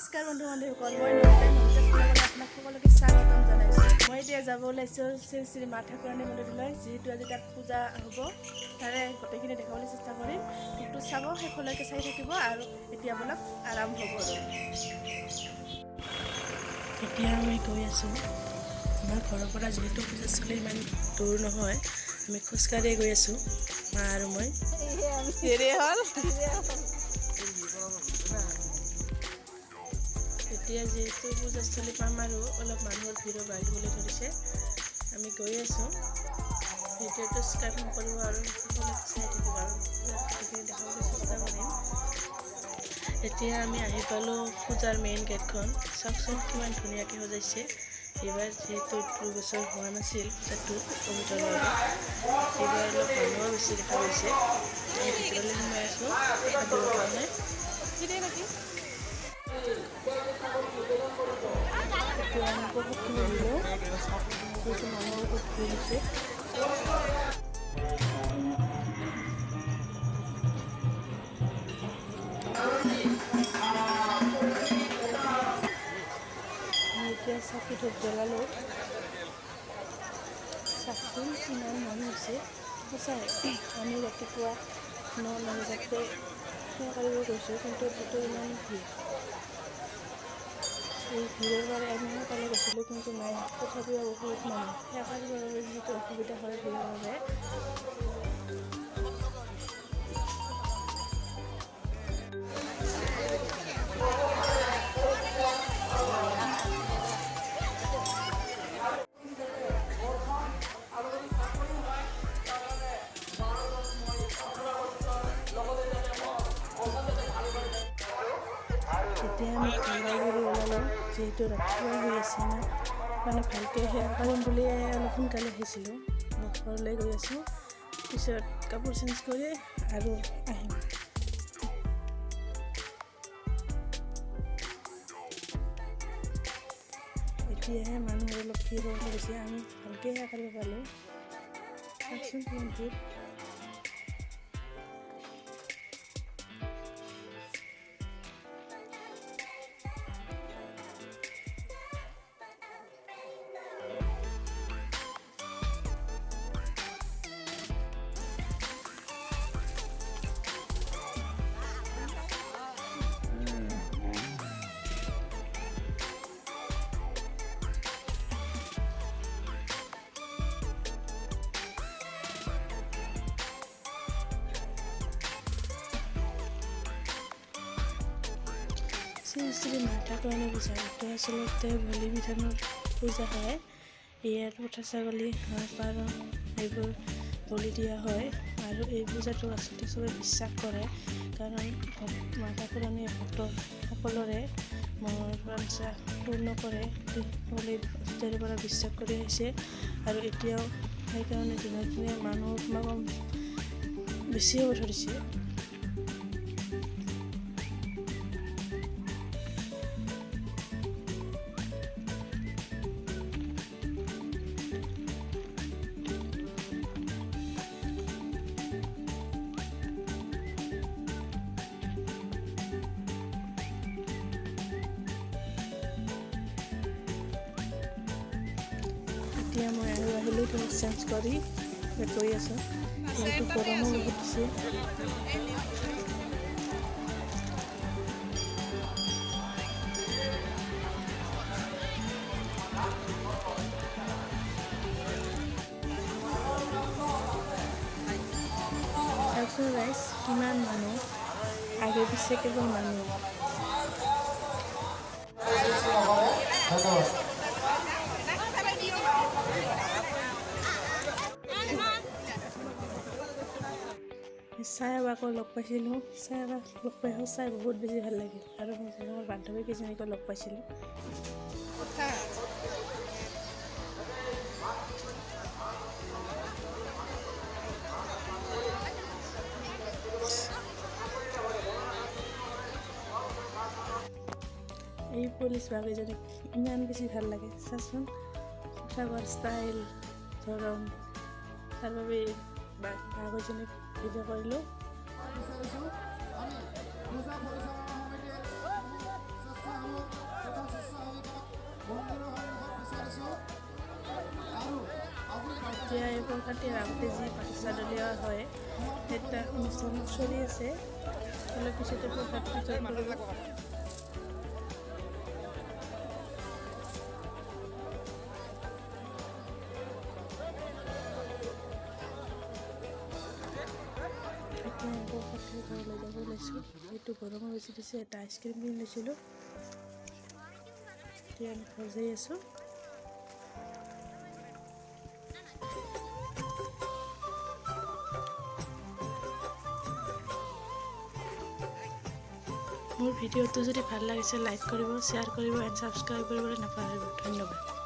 নমস্কাৰ বন্ধু বান্ধৱীসকল, মই আপোনাক সকলোকে স্বাগতম জনাইছোঁ। মই এতিয়া যাব ওলাইছোঁ শ্ৰী শ্ৰী মা ঠাকুৰাণী মন্দিৰলৈ, যিহেতু আজি তাত পূজা হ'ব। তাৰে গোটেইখিনি দেখাবলৈ চেষ্টা কৰিম। কিন্তু চাব, শেষলৈকে চাই থাকিব। আৰু এতিয়া বলক আৰম্ভ কৰোঁ। এতিয়া আমি গৈ আছোঁ। আমাৰ ঘৰৰ পৰা যিহেতু পূজাস্থলী ইমান দূৰ নহয়, আমি খোজকাঢ়িয়ে গৈ আছোঁ, মা আৰু মই। এতিয়া যিহেতু পূজাস্থলী পাম আৰু অলপ মানুহৰ ভিৰো বাঢ়িবলৈ ধৰিছে, আমি গৈ আছোঁ। ভিডিঅ'টো স্কিপ নকৰিব আৰু সকলোকে চাই থাকিব আৰু গোটেইখিনি দেখাবলৈ চেষ্টা কৰিম। এতিয়া আমি আহি পালোঁ পূজাৰ মেইন গেটখন। চাওকচোন কিমান ধুনীয়াকৈ সজাইছে। এইবাৰ যিহেতু 2 বছৰ হোৱা নাছিল পূজাটো কমিটৰ বাবে, এইবাৰ অলপ মানুহো বেছি দেখা গৈছে। আমি ভিতৰলৈ সোমাই আছোঁ সাঁতুৰিবৰ কাৰণে। এতিয়া আমি বহুতখিনি দিলোঁ, যিহেতু মানুহৰ বহুত ভিৰ হৈছে। আমি এতিয়া চাকি ধূপ জ্বলালোঁ। চাওকচোন কিমান মানুহ হৈছে। সঁচাই আমি ৰাতিপুৱা 9 বজাতে সেৱা কৰিব গৈছোঁ, কিন্তু তাতো ইমান ভিৰ। এই ভিৰৰ বাবে আমি সোনকালে গৈছিলোঁ, কিন্তু নাই, তথাপিও বহুত মানুহ। সেৱা কৰিবৰ বাবে যিহেতু অসুবিধা হয় ভিৰৰ বাবে। এতিয়া আমি ঘৰলৈ ওলালোঁ, যিহেতু ৰাতিপুৱা হৈ আছে না, মানে ভালকৈ সেৱা কৰিম বুলিয়ে অলপ সোনকালে আহিছিলোঁ। মই ঘৰলৈ গৈ আছোঁ, পিছত কাপোৰ চেঞ্জ কৰি আৰু আহিম। এতিয়াহে মানুহ অলপ ভিৰ হৈ পৰিছে, আমি ভালকৈ সেৱা কৰিব পালোঁ। চাওকচোন কিমান ভিৰ। শ্ৰী শ্ৰী মা ঠাকুৰাণী পূজা, এইটো আচলতে বলি বিধানৰ পূজা হয়। ইয়াত পঠা ছাগলী, হাঁহ পাৰ এইবোৰ বলি দিয়া হয়। আৰু এই পূজাটো আচলতে চবে বিশ্বাস কৰে, কাৰণ মা ঠাকুৰাণীয়ে ভক্ত সকলোৰে মনৰ বাঞ্ছা পূৰ্ণ কৰে বুলি তেতিয়াৰ পৰা বিশ্বাস কৰি আহিছে। আৰু এতিয়াও সেইকাৰণে দিনক দিনে মানুহৰ সমাগম বেছি হ'ব ধৰিছে। এতিয়া মই আৰু আহিলোঁ ড্ৰেছ চেঞ্জ কৰি গৈ আছোঁ, যিহেতু গৰমো বহুত দিছে। চাওকচোন ৰাইজ, কিমান মানুহ, আগে পিছে কেৱল মানুহ। চাই বাকো লগ পাইছিলোঁ, চাই বাক লগ পাই সঁচাই বহুত বেছি ভাল লাগিল। আৰু মোৰ বান্ধৱী কেইজনীকো লগ পাইছিলোঁ। এই পুলিচ বাকেইজনীক ইমান বেছি ভাল লাগে, চাচোন কথা কোৱাৰ ষ্টাইল, ধৰণ, তাৰ বাবে বাকেইজনীক ভিডিঅ' কৰিলোঁ। এতিয়া এই বৰষাটিৰ আগতে যি পাতিচা দলীয় হয় এটা অনুষ্ঠান চলি আছে। অলপ পিছতে প্ৰসাদ বিতৰণ কৰিব। এতিয়া প্ৰসাদ খাই ঘৰলৈ যাব ওলাইছোঁ। এইটো গৰমো বেছি দিছে, এটা আইচক্ৰীম কিনি লৈছিলোঁ। এতিয়া আমি ঘৰ যাই আছোঁ। মোৰ ভিডিঅ'টো যদি ভাল লাগিছে লাইক কৰিব, শ্বেয়াৰ কৰিব এণ্ড ছাবস্ক্ৰাইব কৰিবলৈ নাপাহৰিব। ধন্যবাদ।